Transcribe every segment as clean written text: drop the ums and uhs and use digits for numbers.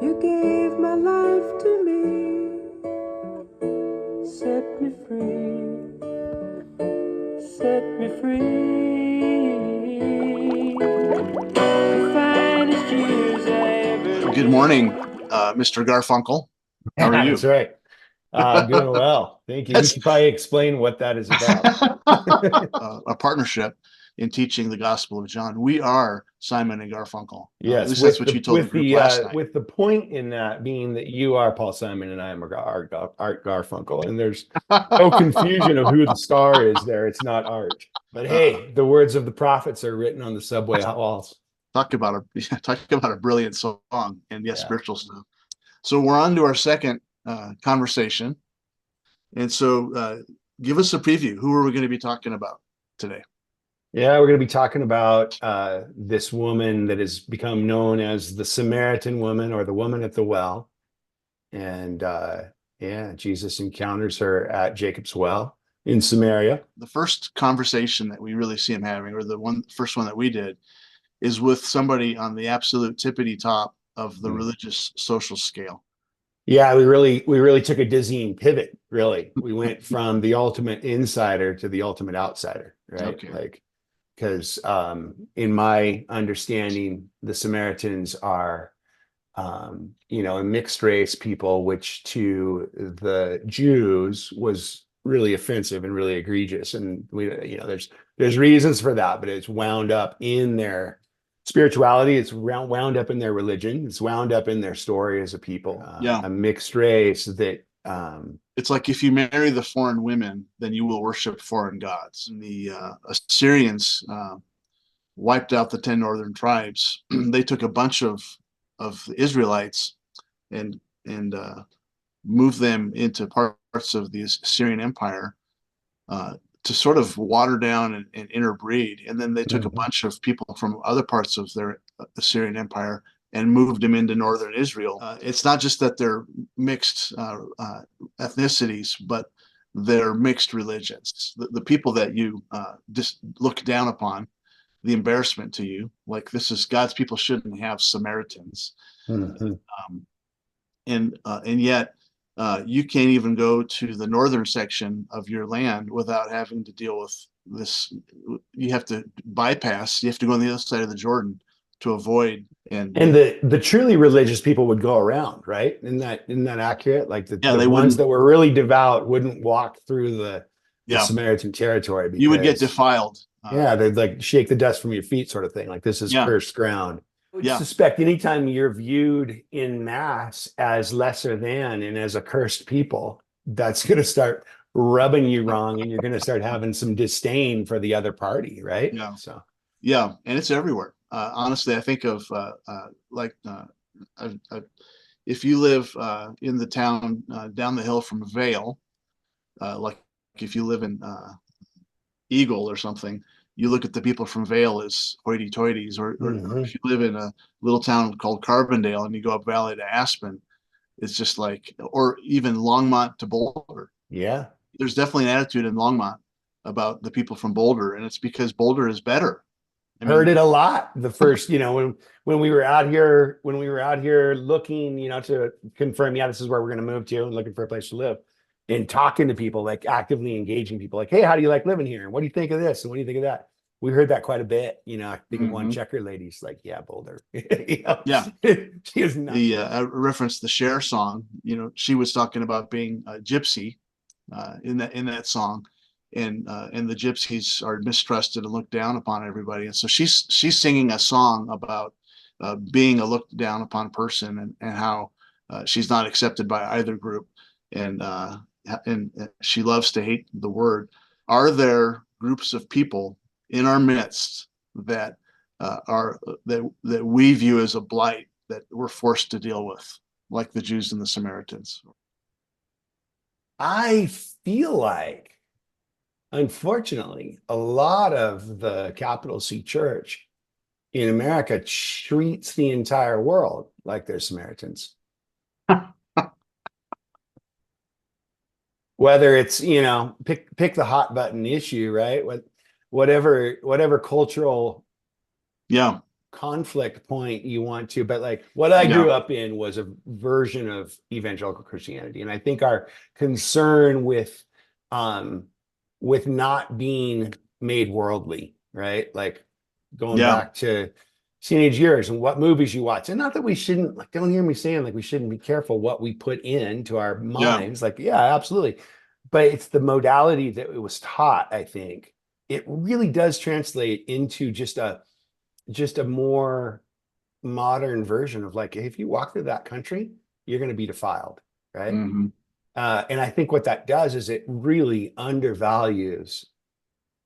You gave my life to me, set me free, set me free. The finest years I ever Good knew. morning, Mr. Garfunkel. How are Yeah, you? that's right. I'm doing well. Thank you. You That's should probably explain what that is about. a partnership in teaching the Gospel of John. We are Simon and Garfunkel. At Yes, least that's what you told the group last night. with the point in that being that you are Paul Simon and I am Art Garfunkel, and there's no confusion of who the star is there. It's not Art. But Uh, hey, the words of the prophets are written on the subway walls. talk about a talk about a brilliant song, and yes, Yeah. spiritual stuff. So we're on to our second conversation, and so give us a preview. Who are we going to be talking about today? Yeah, we're going to be talking about this woman that has become known as the Samaritan woman or the woman at the well. And yeah, Jesus encounters her at Jacob's well in Samaria. The first conversation that we really see him having, or the first one that we did, is with somebody on the absolute tippity top of the Mm. religious social scale. Yeah, we really took a dizzying pivot, really. We went from the ultimate insider to the ultimate outsider, right? Okay. Like, because in my understanding, the Samaritans are a mixed race people, which to the Jews was really offensive and really egregious. And there's reasons for that, but it's wound up in their spirituality. It's wound up in their religion. It's wound up in their story as a people, Yeah. a mixed race that It's like if you marry the foreign women, then you will worship foreign gods. And the Assyrians wiped out the 10 northern tribes. They took a bunch of the Israelites and moved them into parts of the Assyrian Empire to sort of water down and interbreed. And then they took a Mhm. bunch of people from other parts of their Assyrian Empire and moved them into northern Israel. It's not just that they're mixed ethnicities, but they're mixed religions. The people that you just look down upon, the embarrassment to you, like this is God's people shouldn't have Samaritans, Mhm. um, and yet you can't even go to the northern section of your land without having to deal with this. You have to bypass. You have to go on the other side of the Jordan to avoid. And And the truly religious people would go around, right? Isn't that accurate? Like the, yeah, the they ones wouldn't. that were really devout wouldn't walk through the Yeah, Samaritan territory you would get because defiled. yeah, they'd like shake the dust from your feet, sort of thing. Like this is Yeah, cursed ground. I would yeah, suspect anytime you're viewed in mass as lesser than and as a cursed people, that's going to start rubbing you wrong, and you're going to start having some disdain for the other party, right? yeah, So, yeah, and it's everywhere. Honestly, I think of like if you live in the town down the hill from Vale, like if you live in Eagle or something, you look at the people from Vale as hoity-toities, or if mhm. you live in a little town called Carbondale and you go up Valley to Aspen, it's just like, or even Longmont to Boulder. Yeah. There's definitely an attitude in Longmont about the people from Boulder, and it's because Boulder is better. I Heard mean, it a lot the first, when we were out here looking, to confirm, yeah, this is where we're going to move to and looking for a place to live, and talking to people, like actively engaging people, like, hey, how do you like living here, and what do you think of this, and what do you think of that? We heard that quite a bit. I think of one mhm. checker lady's like, yeah, Boulder. Yeah, She is not. the I referenced the Cher song. She was talking about being a gypsy in that song, and the gypsies are mistrusted and looked down upon everybody, and so she's singing a song about being a looked down upon person, and how she's not accepted by either group, and she loves to hate the word. Are there groups of people in our midst that are that we view as a blight that we're forced to deal with, like the Jews and the Samaritans? I feel like, unfortunately, a lot of the capital C church in America treats the entire world like they're Samaritans. Whether it's, pick the hot button issue, right? Whatever conflict point you want to, but like what I grew up in was a version of evangelical Christianity. And I think our concern with not being made worldly, right? Like going Yeah. back to teenage years and what movies you watch. And not that we shouldn't, like, don't hear me saying like we shouldn't be careful what we put into our Yeah. minds. Like, yeah, absolutely. But it's the modality that it was taught, I think. It really does translate into just a more modern version of like, if you walk through that country, you're going to be defiled, right? Hmm. And I think what that does is it really undervalues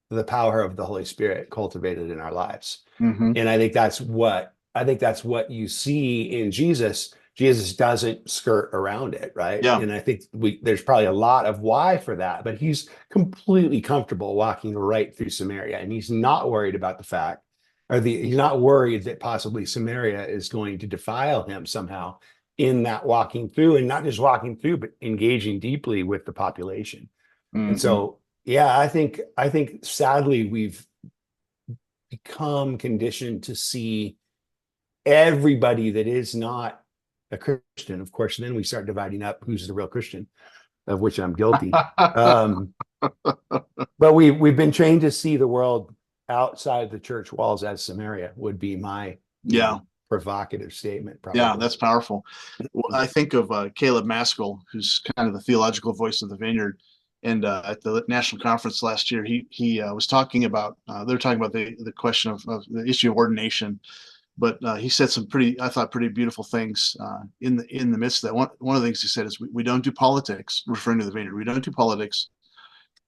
the power of the Holy Spirit cultivated in our lives. Hmm. And I think that's what you see in Jesus. Jesus doesn't skirt around it, right? Yeah. And I think there's probably a lot of why for that, but he's completely comfortable walking right through Samaria, and he's not worried about the fact, he's not worried that possibly Samaria is going to defile him somehow in that walking through, and not just walking through, but engaging deeply with the population. And Hmm. so, yeah, I think sadly we've become conditioned to see everybody that is not a Christian. Of course, then we start dividing up who's the real Christian, of which I'm guilty. Um, but we've been trained to see the world outside the church walls as Samaria would be my Yeah. provocative statement, Yeah, probably. that's powerful. Well, I think of Caleb Maskell, who's kind of the theological voice of the Vineyard. And at the national conference last year, he was talking about they're talking about the question of the issue of ordination. But he said some pretty, I thought, pretty beautiful things in the midst of that. One of the things he said is we don't do politics, referring to the Vineyard. We don't do politics.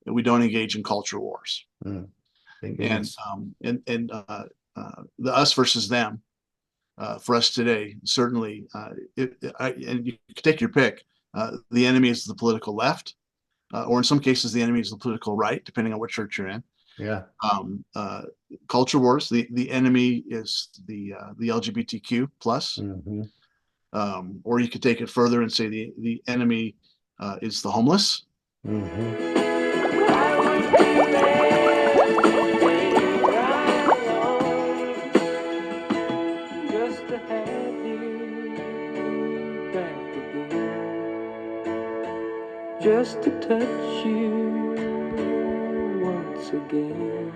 And we don't engage in culture wars. Thank And goodness. The us versus them. For us today, certainly, and you can take your pick. The enemy is the political left, or in some cases, the enemy is the political right, depending on what church you're in. Yeah. Culture wars. The enemy is the LGBTQ plus, Mhm. or you could take it further and say the enemy is the homeless. Mhm. I would be there just to have you back again, just to touch you once again.